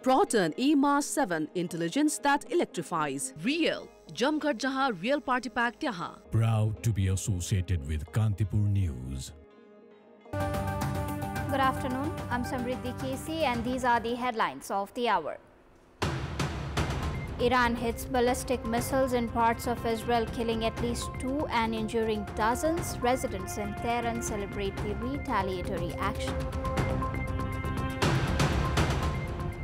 Proton E-Mass 7 intelligence that electrifies. Real. Jamghar jahan real party pack tyahan. Proud to be associated with Kantipur News. Good afternoon. I'm Samriddhi K.C. and these are the headlines of the hour. Iran hits ballistic missiles in parts of Israel, killing at least 2 and injuring dozens. Residents in Tehran celebrate the retaliatory action.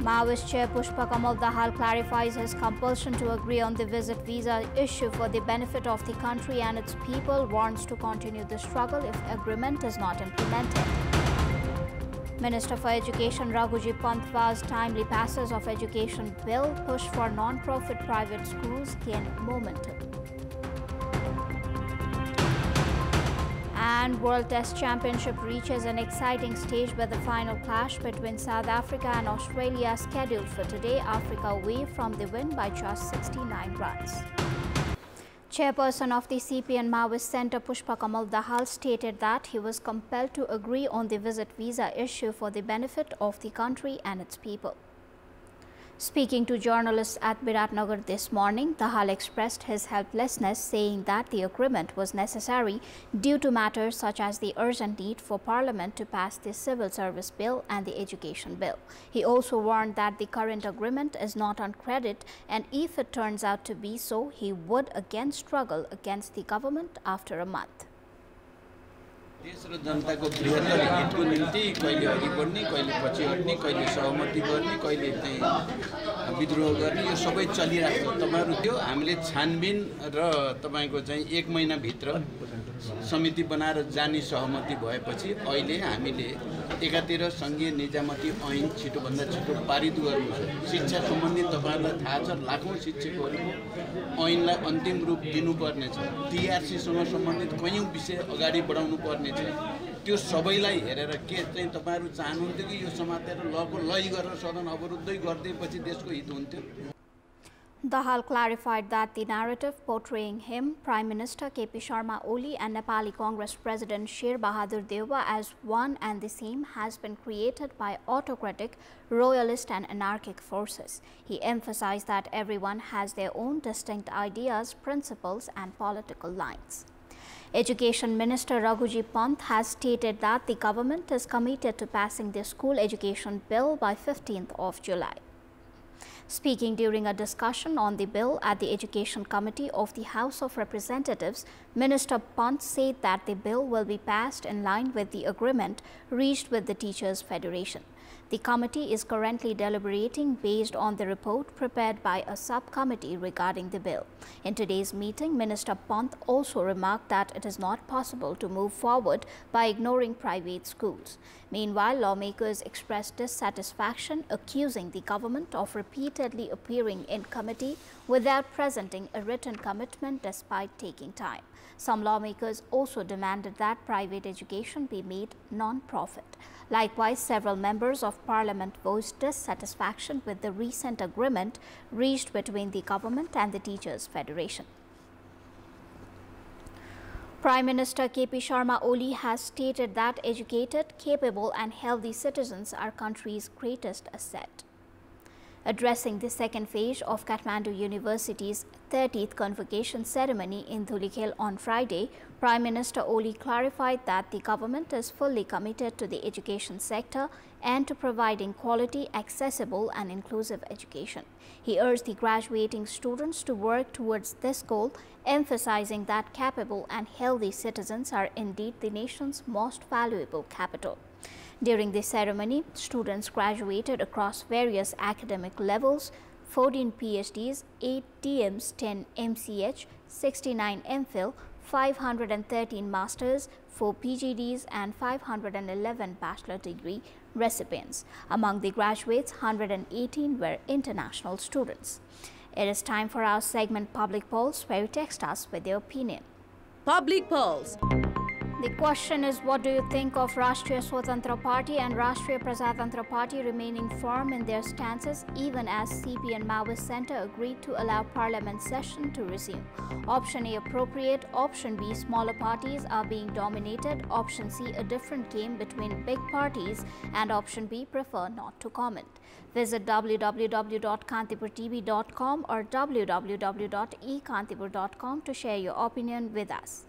Maoist chair Pushpa Kamal Dahal clarifies his compulsion to agree on the visit visa issue for the benefit of the country and its people, warns to continue the struggle if agreement is not implemented. Minister for Education Raghuji Pant vows timely passage of education bill, push for non-profit private schools gain momentum. And World Test Championship reaches an exciting stage with the final clash between South Africa and Australia scheduled for today. Africa away from the win by just 69 runs. Chairperson of the CPN Maoist Centre Pushpa Kamal Dahal stated that he was compelled to agree on the visit visa issue for the benefit of the country and its people. Speaking to journalists at Biratnagar this morning, Dahal expressed his helplessness, saying that the agreement was necessary due to matters such as the urgent need for Parliament to pass the Civil Service Bill and the Education Bill. He also warned that the current agreement is not on credit, and if it turns out to be so, he would again struggle against the government after a month. देश र जनताको बृहत्तर हितको निम्ति कहिले अघि बढ्ने कहिले पछि हट्ने कहिले सहमति गर्ने कहिले चाहिँ विद्रोह गर्ने यो सबै चलिरहेको तपाईहरु त्यो हामीले छानबिन र तपाईको चाहिँ 1 महिना भित्र समिति बनाएर जाने सहमति भएपछि अहिले हामीले एकातिर संघीय निजामती ऐन छिटो भन्दा छिटो पारित गर्नु छ। शिक्षा सम्बन्धी तपाईहरुलाई थाहा छ लाखौं शिक्षकहरुको ऐनलाई अन्तिम रूप दिनुपर्ने छ। टीआरसी सँग सम्बन्धित कयौं विषय अगाडि बढाउनु पर्ने छ। त्यो सबैलाई हेरेर के चाहिँ तपाईहरु चाहनुहुन्थ्यो कि यो समातेर लको लय गरेर सदन अवरुद्धै गर्दैपछि देशको हित हुन्थ्यो। Dahal clarified that the narrative portraying him, Prime Minister K.P. Sharma Oli and Nepali Congress President Sher Bahadur Deuba as one and the same has been created by autocratic, royalist and anarchic forces. He emphasized that everyone has their own distinct ideas, principles and political lines. Education Minister Raghuji Pant has stated that the government is committed to passing the school education bill by 15th of July. Speaking during a discussion on the bill at the Education Committee of the House of Representatives, Minister Pant said that the bill will be passed in line with the agreement reached with the Teachers Federation. The committee is currently deliberating based on the report prepared by a subcommittee regarding the bill. In today's meeting, Minister Pant also remarked that it is not possible to move forward by ignoring private schools. Meanwhile, lawmakers expressed dissatisfaction, accusing the government of repeatedly appearing in committee without presenting a written commitment despite taking time. Some lawmakers also demanded that private education be made non-profit. Likewise, several members of Parliament voiced dissatisfaction with the recent agreement reached between the government and the Teachers Federation. Prime Minister K.P. Sharma Oli has stated that educated, capable and healthy citizens are country's greatest asset. Addressing the second phase of Kathmandu University's 30th convocation ceremony in Dhulikhel on Friday, Prime Minister Oli clarified that the government is fully committed to the education sector and to providing quality, accessible and inclusive education. He urged the graduating students to work towards this goal, emphasizing that capable and healthy citizens are indeed the nation's most valuable capital. During the ceremony, students graduated across various academic levels: 14 PhDs, 8 DMs, 10 MCH, 69 MPhil, 513 Masters, 4 PGDs and 511 bachelor degree recipients. Among the graduates, 118 were international students. It is time for our segment Public Pulse, where you text us with your opinion. Public Pulse. The question is, what do you think of Rashtriya Swatantra Party and Rashtriya Prajatantra Party remaining firm in their stances even as CP and Maoist Centre agreed to allow Parliament session to resume? Option A, appropriate. Option B, smaller parties are being dominated. Option C, a different game between big parties. And option B, prefer not to comment. Visit www.kantipurtv.com or www.ekantipur.com to share your opinion with us.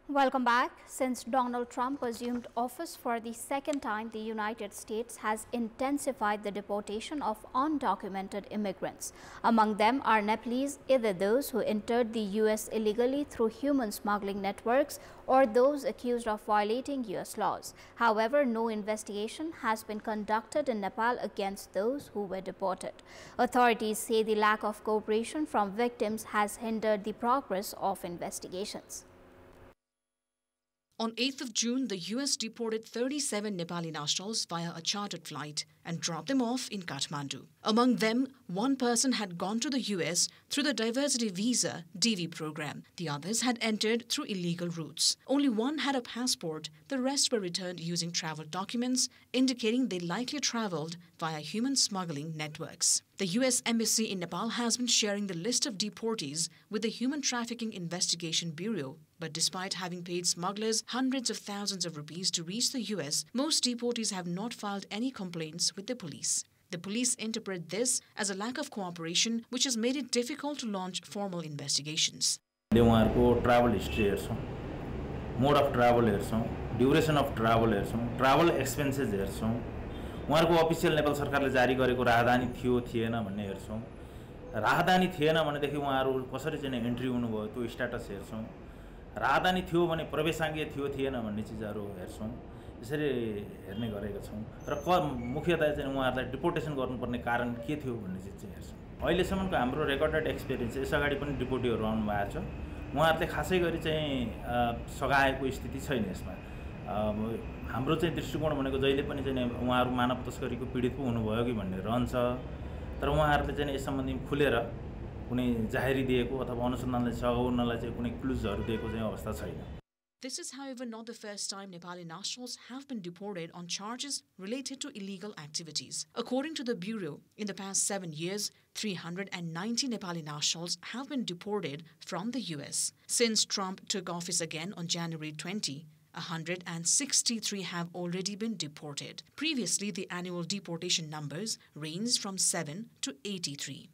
Welcome back. Since Donald Trump assumed office for the second time, the United States has intensified the deportation of undocumented immigrants. Among them are Nepalese, either those who entered the U.S. illegally through human smuggling networks or those accused of violating U.S. laws. However, no investigation has been conducted in Nepal against those who were deported. Authorities say the lack of cooperation from victims has hindered the progress of investigations. On 8th of June, the U.S. deported 37 Nepali nationals via a chartered flight and dropped them off in Kathmandu. Among them, one person had gone to the U.S. through the Diversity Visa DV program. The others had entered through illegal routes. Only one had a passport. The rest were returned using travel documents, indicating they likely traveled via human smuggling networks. The U.S. Embassy in Nepal has been sharing the list of deportees with the Human Trafficking Investigation Bureau. But despite having paid smugglers hundreds of thousands of rupees to reach the U.S., most deportees have not filed any complaints with the police. The police interpret this as a lack of cooperation, which has made it difficult to launch formal investigations. Travel history, mode of travel, duration of travel expenses, उहाँहरुको official Nepal सरकारले जारी गरेको राहदानी थियो थिएन भन्ने हेर्छौं राहदानी थिएन भनेदेखि उहाँहरु कसरी चाहिँ एन्ट्री हुनुभयो त्यो स्ट्याटस हेर्छौं राहदानी थियो भने प्रवेशाङ्ग थियो थिएन भन्ने चीजहरु हेर्छौं यसरी हेर्ने गरेका छौं र मुख्यतया चाहिँ उहाँहरुलाई डिपोर्टेसन गर्नुपर्ने कारण के थियो भन्ने चीज चाहिँ हेर्छौं अहिले सम्मको हाम्रो रेकर्डेड एक्सपीरियन्स यसअगाडि पनि डिपोर्टीहरु आउनु भएको छ उहाँहरुले खासै गरी चाहिँ सगाएको स्थिति छैन यसमा हाम्रो चाहिँ दृष्टिकोण भनेको जहिले पनि चाहिँ उहाँहरु मानव तस्करीको पीडित पो हुनुभयो कि भन्ने रहन्छ तर उहाँहरुले चाहिँ यस सम्बन्धमा खुलेर कुनै जाहेरी दिएको अथवा अनुसन्धानलाई सघाउनलाई चाहिँ कुनै क्लुजहरु दिएको चाहिँ अवस्था छैन. This is, however, not the first time Nepali nationals have been deported on charges related to illegal activities. According to the Bureau, in the past 7 years, 390 Nepali nationals have been deported from the US. Since Trump took office again on January 20, 163 have already been deported. Previously, the annual deportation numbers ranged from 7 to 83.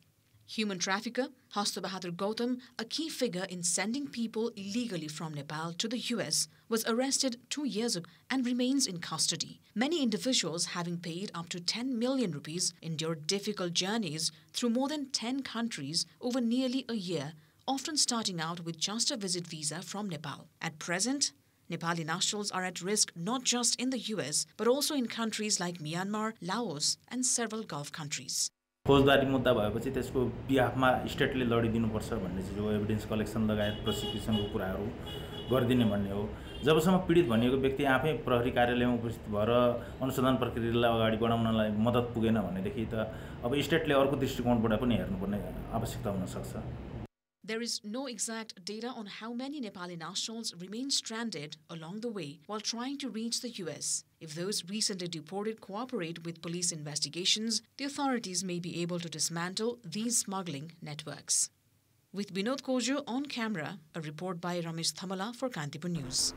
Human trafficker Hasto Bahadur Gautam, a key figure in sending people illegally from Nepal to the US, was arrested 2 years ago and remains in custody. Many individuals, having paid up to 10 million rupees, endured difficult journeys through more than 10 countries over nearly a year, often starting out with just a visit visa from Nepal. At present, Nepali nationals are at risk not just in the US, but also in countries like Myanmar, Laos, and several Gulf countries. फौजदारी मुद्दा भएपछि त्यसको बिहाफमा स्टेटले लडिदिनुपर्छ भन्ने चाहिँ हो evidence collection लगायत प्रोसिक्युसनको कुराहरू गर्दिने भन्ने हो जबसम्म पीडित भनिएको व्यक्ति आफै प्रहरी कार्यालयमा उपस्थित भएर अनुसन्धान प्रक्रियालाई अगाडि बढाउनलाई मद्दत पुगेन भनेदेखि त अब स्टेटले अर्को दृष्टिकोणबाट पनि हेर्नुपर्ने आवश्यकता हुन सक्छ. There is no exact data on how many Nepali nationals remain stranded along the way while trying to reach the US. If those recently deported cooperate with police investigations, the authorities may be able to dismantle these smuggling networks. With Binod Kojo on camera, a report by Ramesh Thamala for Kantipur News.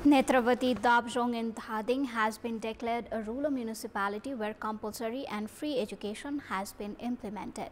Netravati Dabjong in Dhading has been declared a rural municipality where compulsory and free education has been implemented.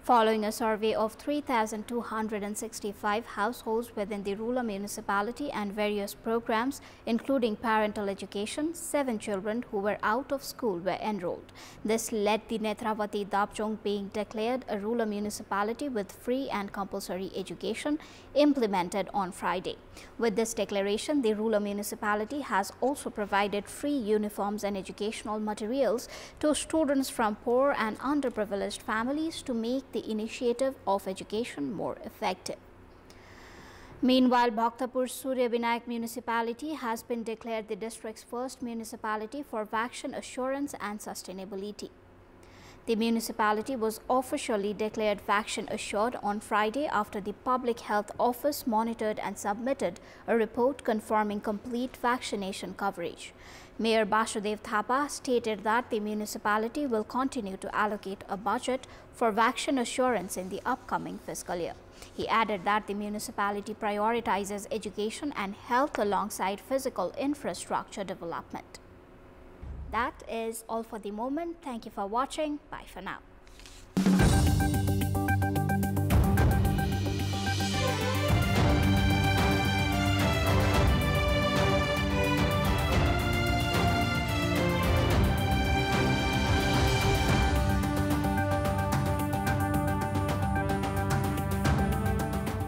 Following a survey of 3,265 households within the rural municipality and various programs, including parental education, 7 children who were out of school were enrolled. This led the Netravati Dabjong being declared a rural municipality with free and compulsory education implemented on Friday. With this declaration, the rural municipality has also provided free uniforms and educational materials to students from poor and underprivileged families to make the initiative of education more effective. Meanwhile, Bhaktapur Surya Vinayak municipality has been declared the district's first municipality for vaccine assurance and sustainability. The municipality was officially declared vaccine assured on Friday after the Public Health Office monitored and submitted a report confirming complete vaccination coverage. Mayor Basudev Thapa stated that the municipality will continue to allocate a budget for vaccine assurance in the upcoming fiscal year. He added that the municipality prioritizes education and health alongside physical infrastructure development. That is all for the moment. Thank you for watching. Bye for now.